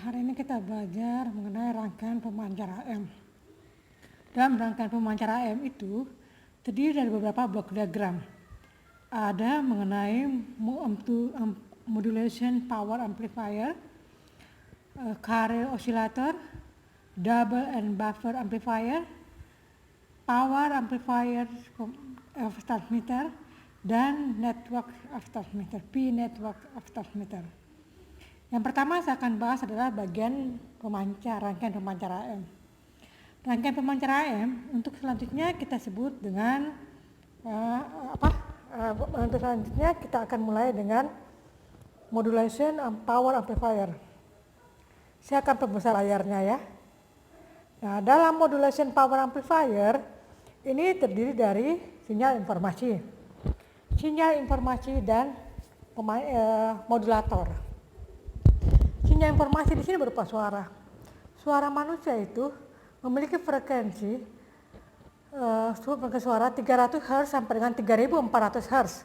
Hari ini kita belajar mengenai rangkaian pemancar AM. Dalam rangkaian pemancar AM itu terdiri dari beberapa blok diagram. Ada mengenai modulation power amplifier, carrier oscillator, double and buffer amplifier, power amplifier of transmitter, dan network of transmitter, P-network of transmitter. Yang pertama saya akan bahas adalah bagian rangkaian pemancar AM. Rangkaian pemancar AM untuk selanjutnya kita sebut dengan untuk selanjutnya kita akan mulai dengan modulation power amplifier. Saya akan perbesar layarnya ya. Nah, dalam modulation power amplifier ini terdiri dari sinyal informasi dan modulator. Sinyal informasi di sini berupa suara. Suara manusia itu memiliki frekuensi suara 300 Hz sampai dengan 3400 Hz.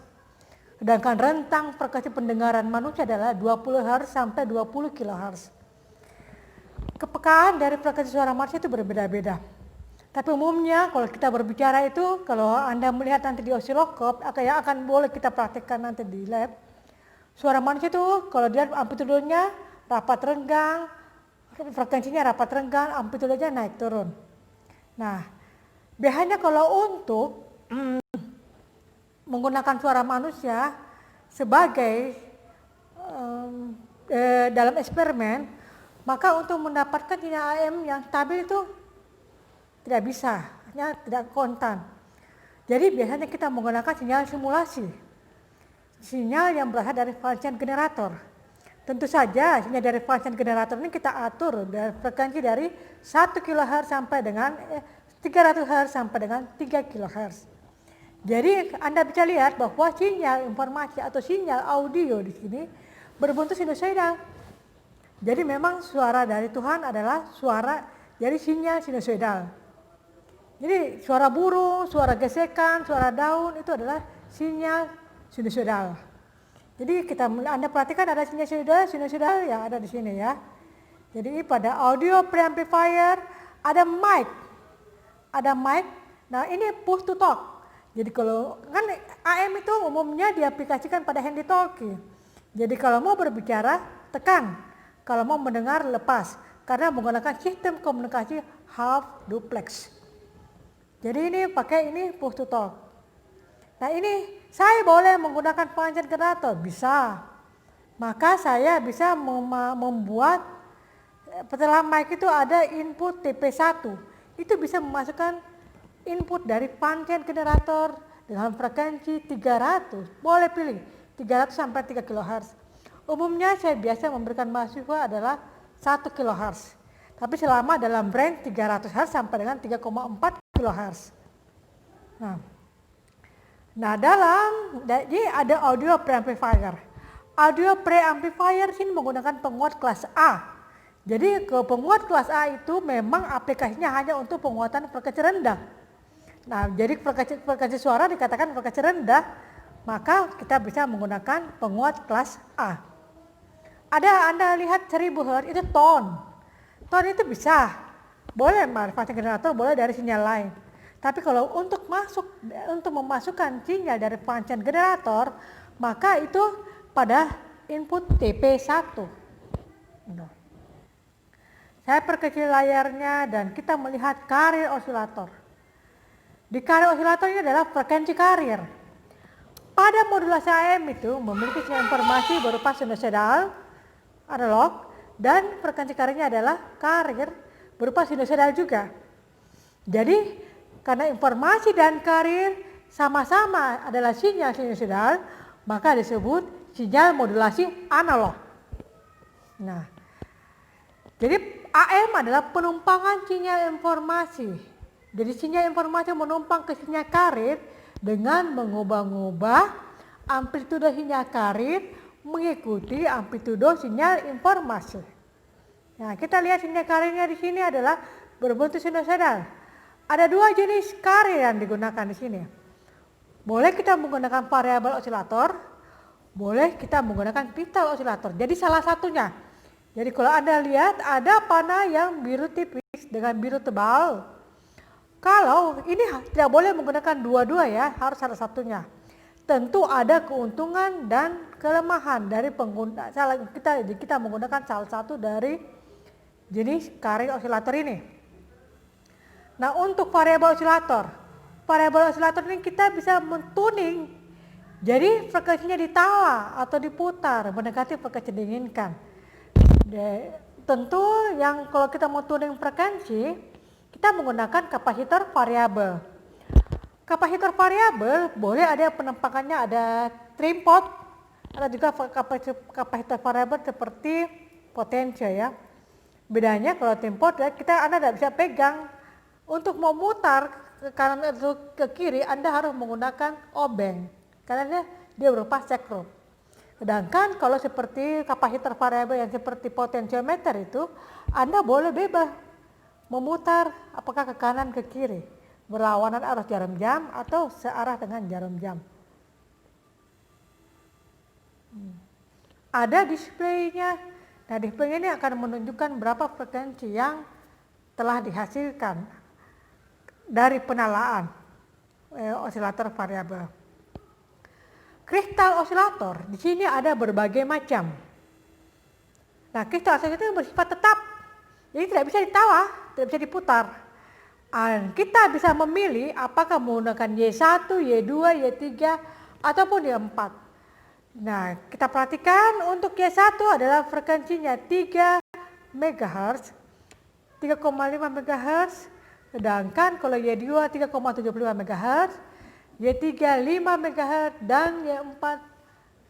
Sedangkan rentang frekuensi pendengaran manusia adalah 20 Hz sampai 20 kHz. Kepekaan dari frekuensi suara manusia itu berbeda-beda. Tapi umumnya kalau kita berbicara itu, kalau Anda melihat nanti di oscilloscope, akan boleh kita praktikkan nanti di lab. Suara manusia itu kalau dia amplitudenya rapat renggang, frekuensinya rapat renggang, amplitudenya naik turun. Nah, biasanya kalau untuk menggunakan suara manusia sebagai dalam eksperimen, maka untuk mendapatkan sinyal AM yang stabil itu tidak bisa, hanya tidak kontan. Jadi biasanya kita menggunakan sinyal simulasi, sinyal yang berasal dari function generator. Tentu saja sinyal dari function generator ini kita atur dari frekuensi dari 1 kHz sampai dengan 300 Hz sampai dengan 3 kHz. Jadi Anda bisa lihat bahwa sinyal informasi atau sinyal audio di sini berbentuk sinusoidal. Jadi memang suara dari Tuhan adalah suara dari sinyal sinusoidal. Jadi suara burung, suara gesekan, suara daun itu adalah sinyal sinusoidal. Jadi Anda perhatikan ada sinusoidal yang ada di sini ya. Jadi pada audio preamplifier ada mic. Nah ini push to talk. Jadi kalau kan AM itu umumnya diaplikasikan pada handy talkie. Jadi kalau mau berbicara tekan, kalau mau mendengar lepas. Karena menggunakan sistem komunikasi half duplex. Jadi ini pakai push to talk. Nah ini saya boleh menggunakan function generator, bisa. Maka saya bisa membuat setelah mic itu ada input TP1. Itu bisa memasukkan input dari function generator dengan frekuensi 300. Boleh pilih 300 sampai 3 kHz. Umumnya saya biasa memberikan mahasiswa adalah 1 kHz. Tapi selama dalam range 300 Hz sampai dengan 3,4 kHz. Nah, jadi ada audio preamplifier. Audio preamplifier sini menggunakan penguat kelas A. Jadi ke penguat kelas A itu memang aplikasinya hanya untuk penguatan frekuensi rendah. Nah, jadi frekuensi suara dikatakan frekuensi rendah, maka kita bisa menggunakan penguat kelas A. Anda lihat 1000 Hz itu tone. Tone itu bisa. Boleh function generator, boleh dari sinyal lain. Tapi kalau untuk memasukkan sinyal dari function generator, maka itu pada input TP1. Saya perkecil layarnya dan kita melihat carrier oscillator. Di carrier oscillator ini adalah frekuensi carrier. Pada modulasi AM itu memiliki sinyal informasi berupa sinusoidal, analog, dan frekuensi carriernya adalah carrier berupa sinusoidal juga. Jadi karena informasi dan carrier sama-sama adalah sinyal sinusoidal, maka disebut sinyal modulasi analog. Nah, jadi AM adalah penumpangan sinyal informasi. Jadi sinyal informasi menumpang ke sinyal carrier dengan mengubah-ubah amplitudo sinyal carrier mengikuti amplitudo sinyal informasi. Nah, kita lihat sinyal carriernya di sini adalah berbentuk sinusoidal. Ada dua jenis carrier yang digunakan di sini. Boleh kita menggunakan variabel oscillator, boleh kita menggunakan pital oscillator. Jadi salah satunya Jadi kalau Anda lihat ada panah yang biru tipis dengan biru tebal. Kalau ini tidak boleh menggunakan dua-dua ya, harus salah satunya. Tentu ada keuntungan dan kelemahan dari pengguna kita menggunakan salah satu dari jenis karir osilator ini. Nah, untuk variabel osilator ini kita bisa mentuning. Jadi frekuensinya ditawa atau diputar mendekati frekuensi diinginkan. Tentu yang kalau kita mau tuning frekuensi, kita menggunakan kapasitor variabel. Kapasitor variabel boleh ada penampakannya ada trim pot, ada juga kapasitor variabel seperti potensial ya. Bedanya kalau trim pot Anda tidak bisa pegang. Untuk memutar ke kanan atau ke kiri Anda harus menggunakan obeng karena dia berupa sekrup. Sedangkan kalau seperti kapasitor variabel yang seperti potensiometer itu Anda boleh bebas memutar apakah ke kanan ke kiri berlawanan arus jarum jam atau searah dengan jarum jam. Ada displaynya. Nah, display ini akan menunjukkan berapa frekuensi yang telah dihasilkan dari penalaan osilator variabel. Kristal osilator di sini ada berbagai macam. Nah, kristal osilator itu bersifat tetap, jadi tidak bisa ditawa, tidak bisa diputar. Kita bisa memilih apakah menggunakan Y1, Y2, Y3 ataupun Y4. Nah, kita perhatikan untuk Y1 adalah frekuensinya 3 MHz, 3,5 MHz. Sedangkan kalau Y2 3,75 MHz, Y3 5 MHz dan Y4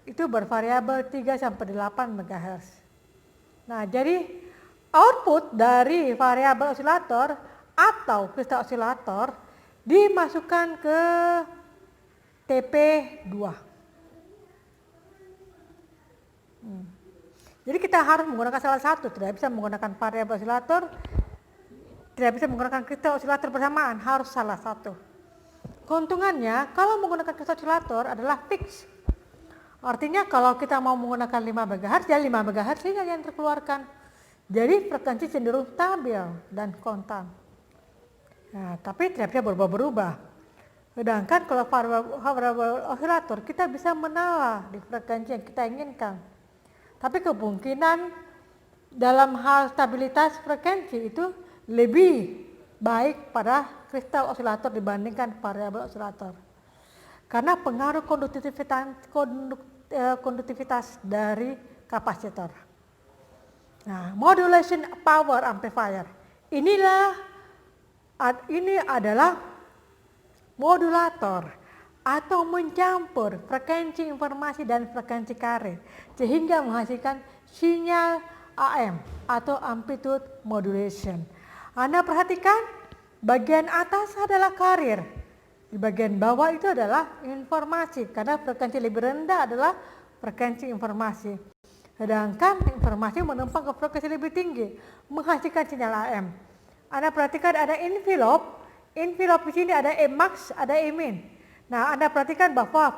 itu bervariabel 3 sampai 8 MHz. Nah, jadi output dari variabel osilator atau kristal osilator dimasukkan ke TP2. Jadi kita harus menggunakan salah satu, tidak bisa menggunakan variabel osilator, tidak bisa menggunakan kristal osilator bersamaan, harus salah satu. Keuntungannya kalau menggunakan kristal osilator adalah fix. Artinya kalau kita mau menggunakan 5 MHz, ya 5 MHz saja yang terkeluarkan. Jadi frekuensi cenderung stabil dan konstan. Nah, tapi tidak bisa berubah-berubah. Sedangkan kalau variabel osilator kita bisa menala di frekuensi yang kita inginkan. Tapi kemungkinan dalam hal stabilitas frekuensi itu lebih baik pada kristal osilator dibandingkan variabel osilator. Karena pengaruh konduktivitas dari kapasitor. Nah, modulation power amplifier. Ini adalah modulator atau mencampur frekuensi informasi dan frekuensi carrier sehingga menghasilkan sinyal AM atau amplitude modulation. Anda perhatikan bagian atas adalah carrier, di bagian bawah itu adalah informasi karena frekuensi lebih rendah adalah frekuensi informasi. Sedangkan informasi menumpang ke frekuensi lebih tinggi menghasilkan sinyal AM. Anda perhatikan ada envelope di sini ada Emax, ada Emin. Nah, Anda perhatikan bahwa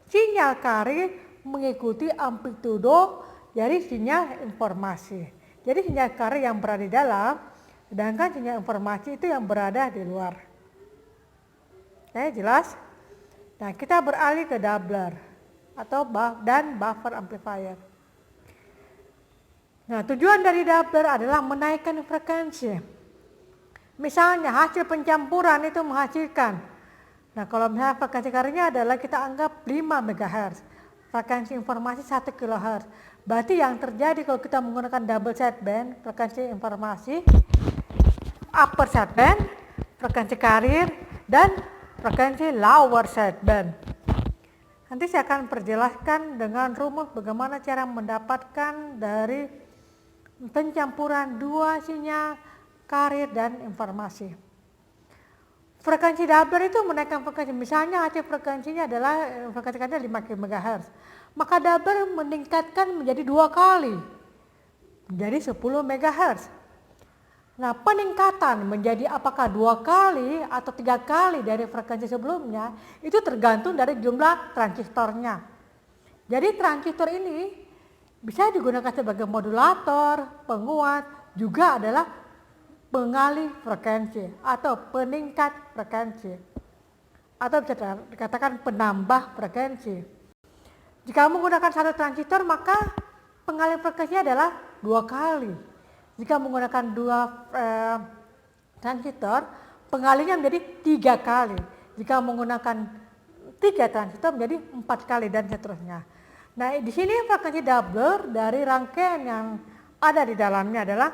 sinyal carrier mengikuti amplitudo dari sinyal informasi. Jadi sinyal carrier yang berada di dalam, sedangkan sinyal informasi itu yang berada di luar. Oke, jelas? Nah, kita beralih ke doubler atau buffer amplifier. Nah, tujuan dari doubler adalah menaikkan frekuensi. Misalnya hasil pencampuran itu menghasilkan. Nah, kalau misalnya frekuensi carriernya adalah kita anggap 5 MHz. Frekuensi informasi 1 kHz. Berarti yang terjadi kalau kita menggunakan double sideband, frekuensi informasi, upper sideband, frekuensi carrier, dan frekuensi lower sideband. Nanti saya akan perjelaskan dengan rumus bagaimana cara mendapatkan dari pencampuran dua sinyal carrier dan informasi. Frekuensi doubler itu menaikkan frekuensi, misalnya hasil frekuensinya adalah frekuensi carrier 5 MHz. Maka doubler meningkatkan menjadi 2 kali, menjadi 10 MHz. Nah, peningkatan menjadi apakah 2 kali atau 3 kali dari frekuensi sebelumnya, itu tergantung dari jumlah transistornya. Jadi transistor ini bisa digunakan sebagai modulator, penguat, juga adalah pengalih frekuensi atau peningkat frekuensi, atau bisa dikatakan penambah frekuensi. Jika menggunakan satu transistor, maka pengalih frekuensi adalah 2 kali. Jika menggunakan 2 transistor, pengalihnya menjadi 3 kali. Jika menggunakan 3 transistor menjadi 4 kali dan seterusnya. Nah, di sini frekuensi doubler dari rangkaian yang ada di dalamnya adalah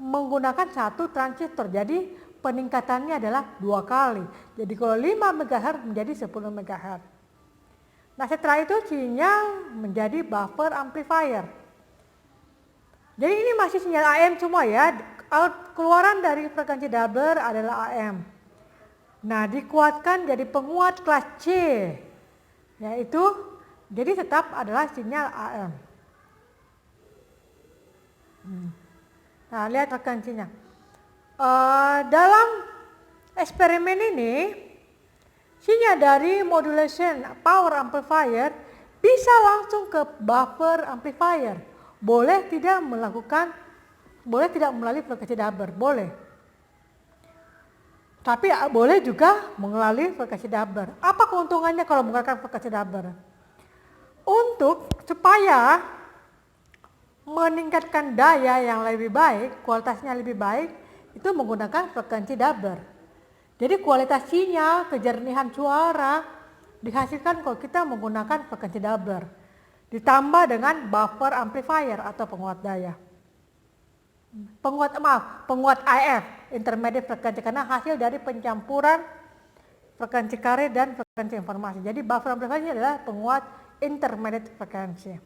menggunakan 1 transistor. Jadi peningkatannya adalah 2 kali. Jadi kalau 5 MHz menjadi 10 MHz. Nah, setelah itu sinyal menjadi buffer amplifier. Jadi ini masih sinyal AM semua ya. Keluaran dari frekuensi doubler adalah AM. Nah, dikuatkan jadi penguat kelas C, yaitu jadi tetap adalah sinyal AM. Nah, lihat frekuensinya. Dalam eksperimen ini, sinyal dari modulation power amplifier bisa langsung ke buffer amplifier. Boleh tidak melalui frekuensi doubler, boleh. Tapi boleh juga melalui frekuensi doubler. Apa keuntungannya kalau menggunakan frekuensi doubler? Supaya meningkatkan daya yang lebih baik, kualitasnya lebih baik, itu menggunakan frekuensi doubler. Jadi kualitas sinyal, kejernihan suara dihasilkan kalau kita menggunakan frekuensi doubler. Ditambah dengan buffer amplifier atau penguat daya. Penguat IF, intermediate frekuensi, karena hasil dari pencampuran frekuensi carrier dan frekuensi informasi. Jadi buffer amplifier adalah penguat intermediate frekuensi.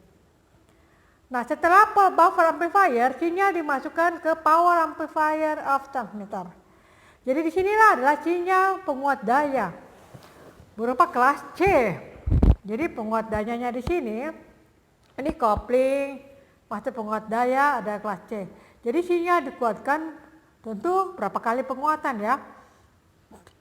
Nah, setelah buffer amplifier, sinyal dimasukkan ke power amplifier of transmitter. Jadi disinilah adalah sinyal penguat daya berupa kelas C. Jadi penguat dayanya di sini, ini kopling, masuk penguat daya ada kelas C. Jadi sinyal dikuatkan tentu berapa kali penguatan ya.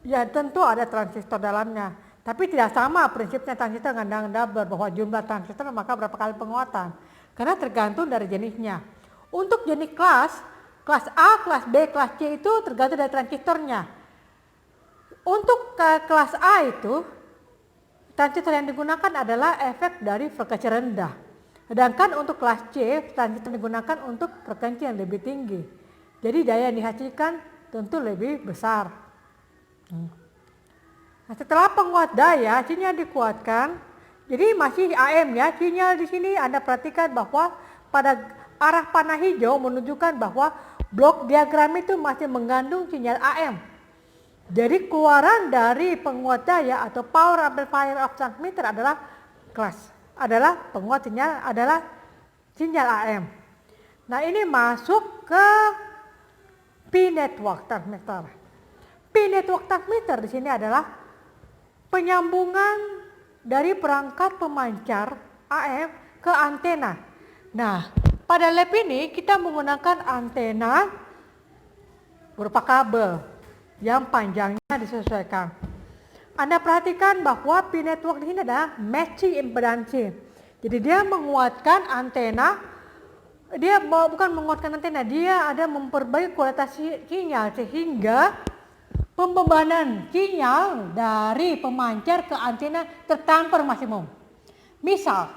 Ya tentu ada transistor dalamnya. Tapi tidak sama prinsipnya transistor dengan doubler bahwa jumlah transistor maka berapa kali penguatan. Karena tergantung dari jenisnya. Untuk jenis kelas A, kelas B, kelas C itu tergantung dari transistornya. Untuk kelas A itu, transistor yang digunakan adalah efek dari frekuensi rendah. Sedangkan untuk kelas C, transistor digunakan untuk frekuensi yang lebih tinggi. Jadi daya yang dihasilkan tentu lebih besar. Nah, setelah penguat daya, sinyal dikuatkan. Jadi masih AM ya, sinyal di sini Anda perhatikan bahwa pada arah panah hijau menunjukkan bahwa blok diagram itu masih mengandung sinyal AM. Jadi keluaran dari penguat daya atau power amplifier of transmitter adalah penguat sinyal adalah sinyal AM. Nah, ini masuk ke P-network transmitter. P-network transmitter di sini adalah penyambungan dari perangkat pemancar AM ke antena. Nah, pada lab ini kita menggunakan antena berupa kabel yang panjangnya disesuaikan. Anda perhatikan bahwa P-network di sini adalah matching impedansi. Jadi dia menguatkan antena, dia ada memperbaiki kualitas sinyal sehingga pembebanan sinyal dari pemancar ke antena tertransfer maksimum. Misal,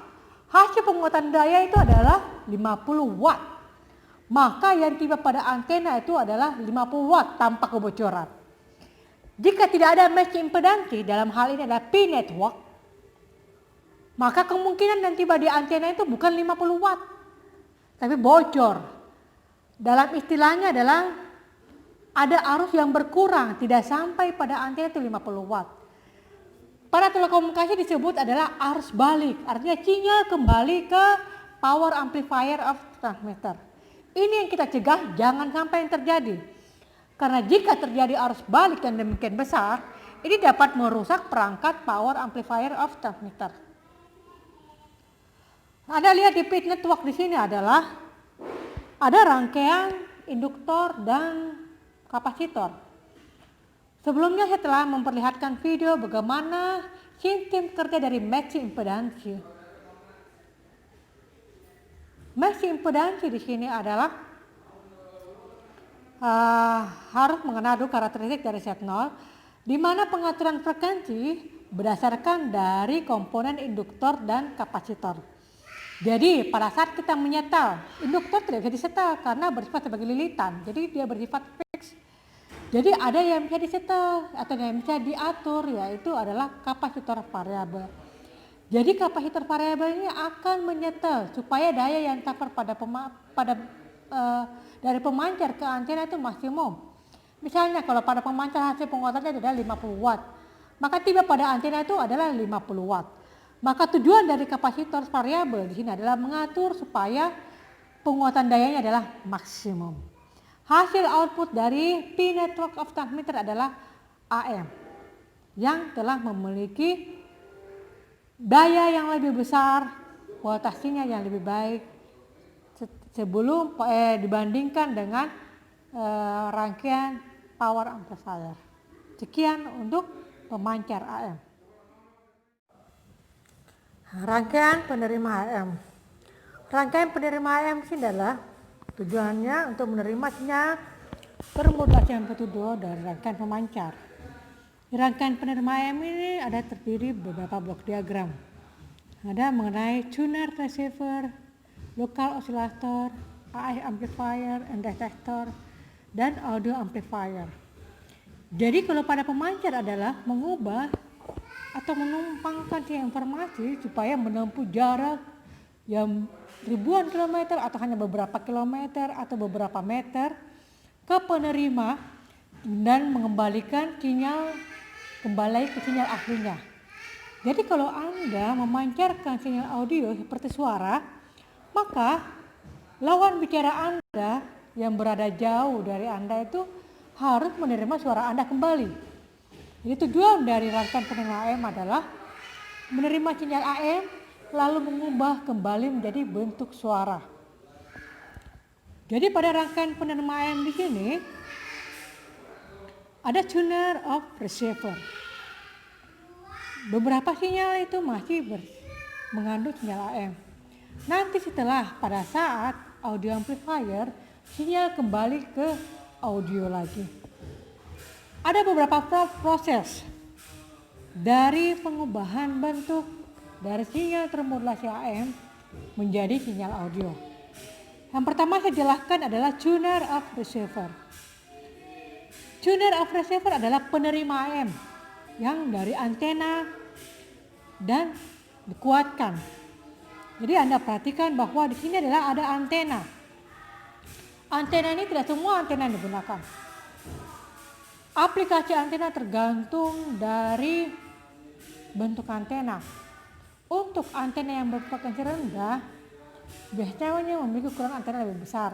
hasil penguatan daya itu adalah 50 watt. Maka yang tiba pada antena itu adalah 50 watt tanpa kebocoran. Jika tidak ada matching impedansi, dalam hal ini adalah P-network, maka kemungkinan yang tiba di antena itu bukan 50 watt, tapi bocor. Dalam istilahnya adalah ada arus yang berkurang, tidak sampai pada antena itu 50 watt. Pada telekomunikasi disebut adalah arus balik, artinya sinyal kembali ke power amplifier of transmitter. Ini yang kita cegah jangan sampai yang terjadi. Karena jika terjadi arus balik yang demikian besar, ini dapat merusak perangkat power amplifier of transmitter. Anda lihat di P-network di sini adalah ada rangkaian induktor dan kapasitor. Sebelumnya saya telah memperlihatkan video bagaimana sistem kerja dari matching impedansi. Matching impedansi di sini adalah harus mengenal dulu karakteristik dari set nol, di mana pengaturan frekuensi berdasarkan dari komponen induktor dan kapasitor. Jadi pada saat kita menyetel, induktor tidak bisa disetel karena bersifat sebagai lilitan, jadi dia bersifat fix. Jadi ada yang bisa disetel atau yang bisa diatur, yaitu adalah kapasitor variabel. Jadi kapasitor variabel ini akan menyetel supaya daya yang transfer dari pemancar ke antena itu maksimum. Misalnya kalau pada pemancar hasil penguatannya adalah 50 watt, maka tiba pada antena itu adalah 50 watt. Maka tujuan dari kapasitor variabel di sini adalah mengatur supaya penguatan dayanya adalah maksimum. Hasil output dari P network of transmitter adalah AM yang telah memiliki daya yang lebih besar, voltasenya yang lebih baik sebelum dibandingkan dengan rangkaian power amplifier. Sekian untuk pemancar AM. Rangkaian penerima AM. Rangkaian penerima AM ini adalah tujuannya untuk menerima sinyal bermodulasi amplitudo dari rangkaian pemancar. Di rangkaian penerima AM ini ada terdiri beberapa blok diagram. Ada mengenai tuner receiver, local oscillator, AF amplifier and detector, dan audio amplifier. Jadi kalau pada pemancar adalah mengubah atau menumpangkan informasi supaya menempuh jarak yang ribuan kilometer atau hanya beberapa kilometer atau beberapa meter ke penerima dan mengembalikan sinyal kembali ke sinyal aslinya. Jadi kalau Anda memancarkan sinyal audio seperti suara, maka lawan bicara Anda yang berada jauh dari Anda itu harus menerima suara Anda kembali. Jadi tujuan dari rangkaian penerima AM adalah menerima sinyal AM lalu mengubah kembali menjadi bentuk suara. Jadi pada rangkaian penerima AM di sini ada tuner of receiver. Beberapa sinyal itu masih mengandung sinyal AM. Nanti setelah pada saat audio amplifier, sinyal kembali ke audio lagi. Ada beberapa proses dari pengubahan bentuk dari sinyal termodulasi AM menjadi sinyal audio. Yang pertama saya jelaskan adalah tuner of receiver. Tuner of receiver adalah penerima AM yang dari antena dan dikuatkan. Jadi Anda perhatikan bahwa di sini adalah ada antena. Antena ini tidak semua antena yang digunakan. Aplikasi antena tergantung dari bentuk antena. Untuk antena yang berfrekuensi rendah, biasanya memiliki ukuran antena lebih besar.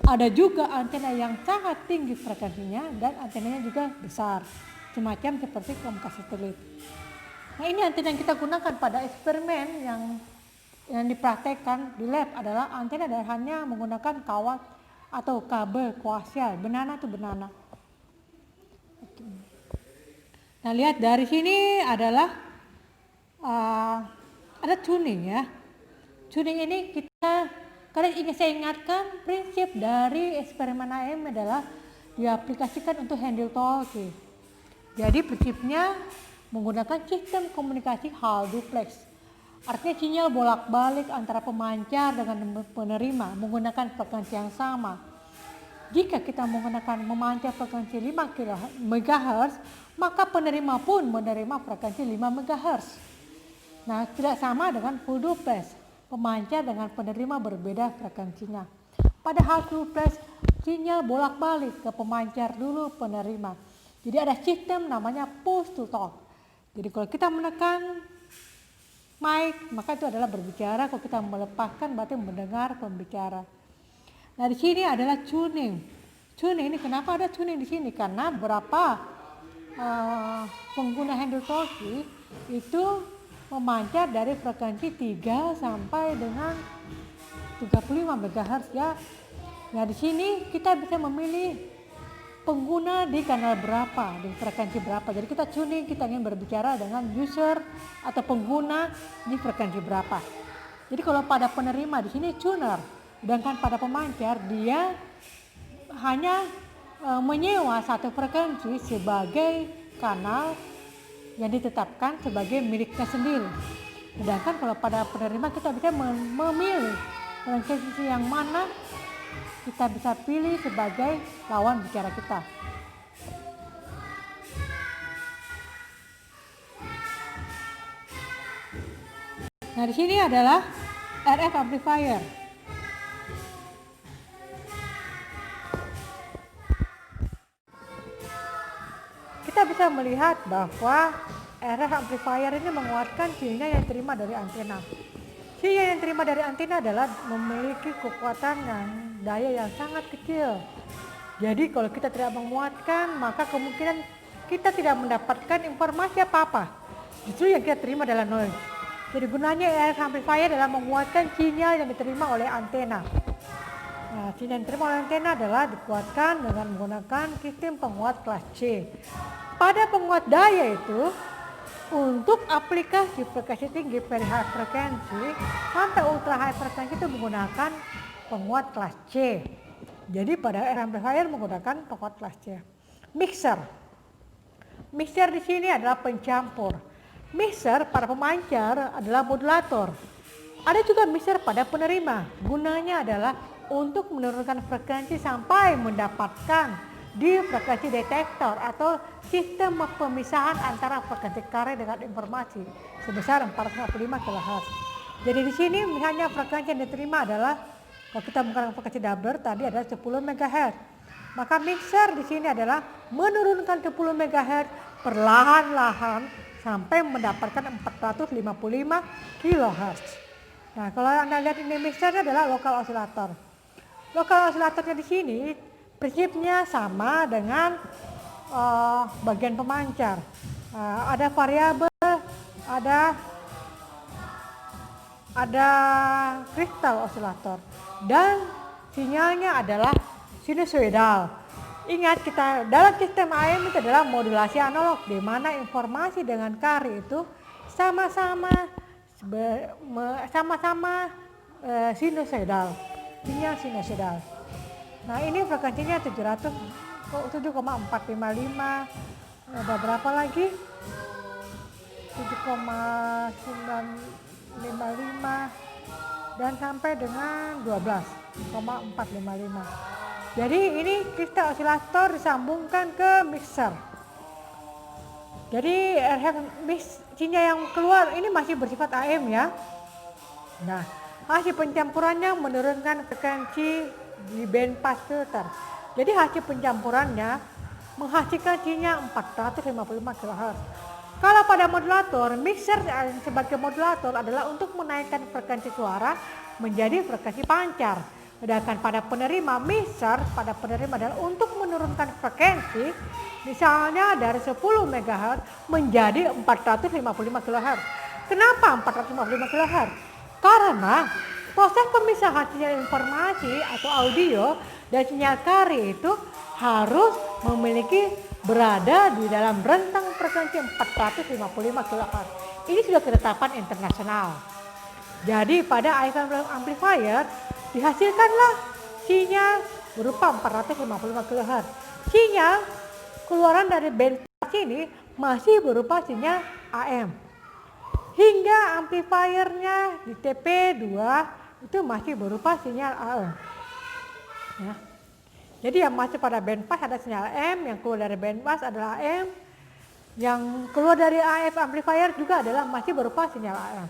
Ada juga antena yang sangat tinggi frekuensinya dan antenanya juga besar, semacam seperti komunikasi satelit. Nah ini antena yang kita gunakan pada eksperimen yang dipraktekkan di lab adalah antena dan hanya menggunakan kawat atau kabel koaksial, benana atau benana. Nah lihat dari sini adalah ada tuning ya. Tuning ini kalian ingin saya ingatkan prinsip dari eksperimen AM adalah diaplikasikan untuk handle talkie. Jadi prinsipnya menggunakan sistem komunikasi hal duplex. Artinya sinyal bolak-balik antara pemancar dengan penerima menggunakan frekuensi yang sama. Jika kita menggunakan memancar frekuensi 5 MHz, maka penerima pun menerima frekuensi 5 MHz. Nah, tidak sama dengan full duplex. Pemancar dengan penerima berbeda frekuensinya. Pada hal duplex, sinyal bolak-balik ke pemancar dulu penerima. Jadi ada sistem namanya push to talk. Jadi kalau kita menekan mic, maka itu adalah berbicara. Kalau kita melepaskan berarti mendengar pembicara. Nah di sini adalah tuning. Tuning ini kenapa ada tuning di sini? Karena berapa pengguna handle talkie itu memancar dari frekuensi 3 sampai dengan 35 MHz ya. Nah di sini kita bisa memilih pengguna di kanal berapa, di frekuensi berapa. Jadi kita tuning, kita ingin berbicara dengan user atau pengguna di frekuensi berapa. Jadi kalau pada penerima di sini tuner, sedangkan pada pemancar dia hanya menyewa satu frekuensi sebagai kanal yang ditetapkan sebagai miliknya sendiri. Sedangkan kalau pada penerima kita bisa memilih frekuensi yang mana kita bisa pilih sebagai lawan bicara kita. Nah, di sini adalah RF amplifier. Kita bisa melihat bahwa RF amplifier ini menguatkan sinyal yang diterima dari antena. Sinyal yang diterima dari antena adalah memiliki kekuatan dan daya yang sangat kecil. Jadi kalau kita tidak menguatkan, maka kemungkinan kita tidak mendapatkan informasi apa-apa. Justru yang kita terima adalah noise. Jadi gunanya RF amplifier adalah menguatkan sinyal yang diterima oleh antena. Nah, sinyal yang diterima oleh antena adalah dikuatkan dengan menggunakan sistem penguat kelas C. Pada penguat daya itu, untuk aplikasi frekuensi tinggi very high frekuensi sampai ultra high frekuensi itu menggunakan penguat kelas C. Jadi pada RF amplifier menggunakan penguat kelas C. Mixer. Mixer di sini adalah pencampur. Mixer pada pemancar adalah modulator. Ada juga mixer pada penerima. Gunanya adalah untuk menurunkan frekuensi sampai mendapatkan di frekuensi detektor atau sistem pemisahan antara frekuensi carrier dengan informasi sebesar 455 kHz. Jadi di sini misalnya frekuensi yang diterima adalah kalau kita menggunakan frekuensi doubler tadi adalah 10 MHz. Maka mixer di sini adalah menurunkan 10 MHz perlahan-lahan sampai mendapatkan 455 kHz. Nah, kalau Anda lihat ini mixernya adalah lokal osilator. Lokal osilatornya di sini prinsipnya sama dengan bagian pemancar. Ada variabel, ada kristal osilator dan sinyalnya adalah sinusoidal. Ingat, kita dalam sistem AM itu adalah modulasi analog, di mana informasi dengan carrier itu sama-sama sinusoidal, sinyal sinusoidal. Nah, ini frekuensinya 7,455, ada berapa lagi? 7,955 dan sampai dengan 12,455. Jadi ini kristal osilator disambungkan ke mixer. Jadi RF sinyal yang keluar ini masih bersifat AM ya. Nah, hasil pencampurannya menurunkan frekuensi di band pass filter. Jadi hasil pencampurannya menghasilkan sinyal 455 kHz. Kalau pada modulator, mixer sebagai modulator adalah untuk menaikkan frekuensi suara menjadi frekuensi pancar. Sedangkan pada penerima mixer, pada penerima adalah untuk menurunkan frekuensi misalnya dari 10 MHz menjadi 455 kHz. Kenapa 455 kHz? Karena proses pemisahan sinyal informasi atau audio dan sinyal carrier itu harus memiliki berada di dalam rentang frekuensi 455 kHz. Ini sudah ketetapan internasional. Jadi pada AF amplifier dihasilkanlah sinyal berupa 455 kHz. Sinyal keluaran dari band pass ini masih berupa sinyal AM. Hingga amplifiernya di TP2 itu masih berupa sinyal AM. Ya. Jadi yang masuk pada band pass ada sinyal AM, yang keluar dari band pass adalah AM. Yang keluar dari AF amplifier juga adalah masih berupa sinyal AM.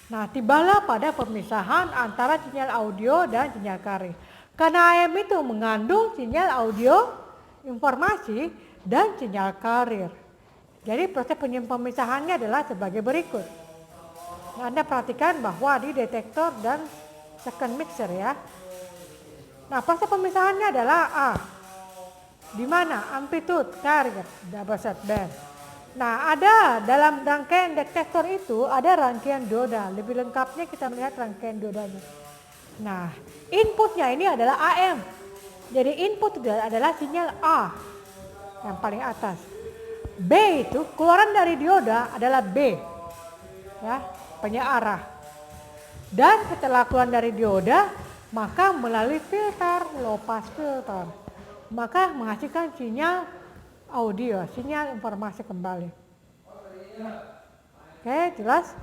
Nah, tibalah pada pemisahan antara sinyal audio dan sinyal carrier. Karena AM itu mengandung sinyal audio, informasi, dan sinyal carrier. Jadi proses pemisahannya adalah sebagai berikut. Nah, Anda perhatikan bahwa di detektor dan second mixer ya. Nah, proses pemisahannya adalah A. Di mana amplitude carrier double sideband. Nah, ada dalam rangkaian detektor itu ada rangkaian dioda. Lebih lengkapnya kita melihat rangkaian diodanya. Nah, inputnya ini adalah AM. Jadi input adalah sinyal A yang paling atas. B itu keluaran dari dioda adalah B, ya, penyearah. Dan setelah keluar dari dioda, maka melalui filter, low pass filter, maka menghasilkan sinyal audio, sinyal informasi kembali. Oke, jelas?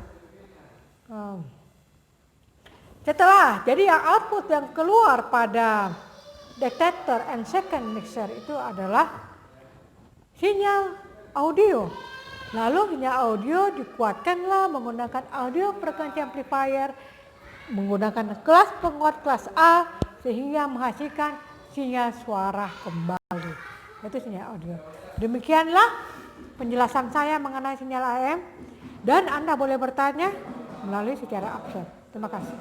Setelah, jadi yang output yang keluar pada detector and second mixer itu adalah sinyal audio. Lalu sinyal audio dikuatkanlah menggunakan audio frequency amplifier, menggunakan kelas penguat kelas A sehingga menghasilkan sinyal suara kembali. Itu sinyal audio. Demikianlah penjelasan saya mengenai sinyal AM dan Anda boleh bertanya melalui secara absen. Terima kasih.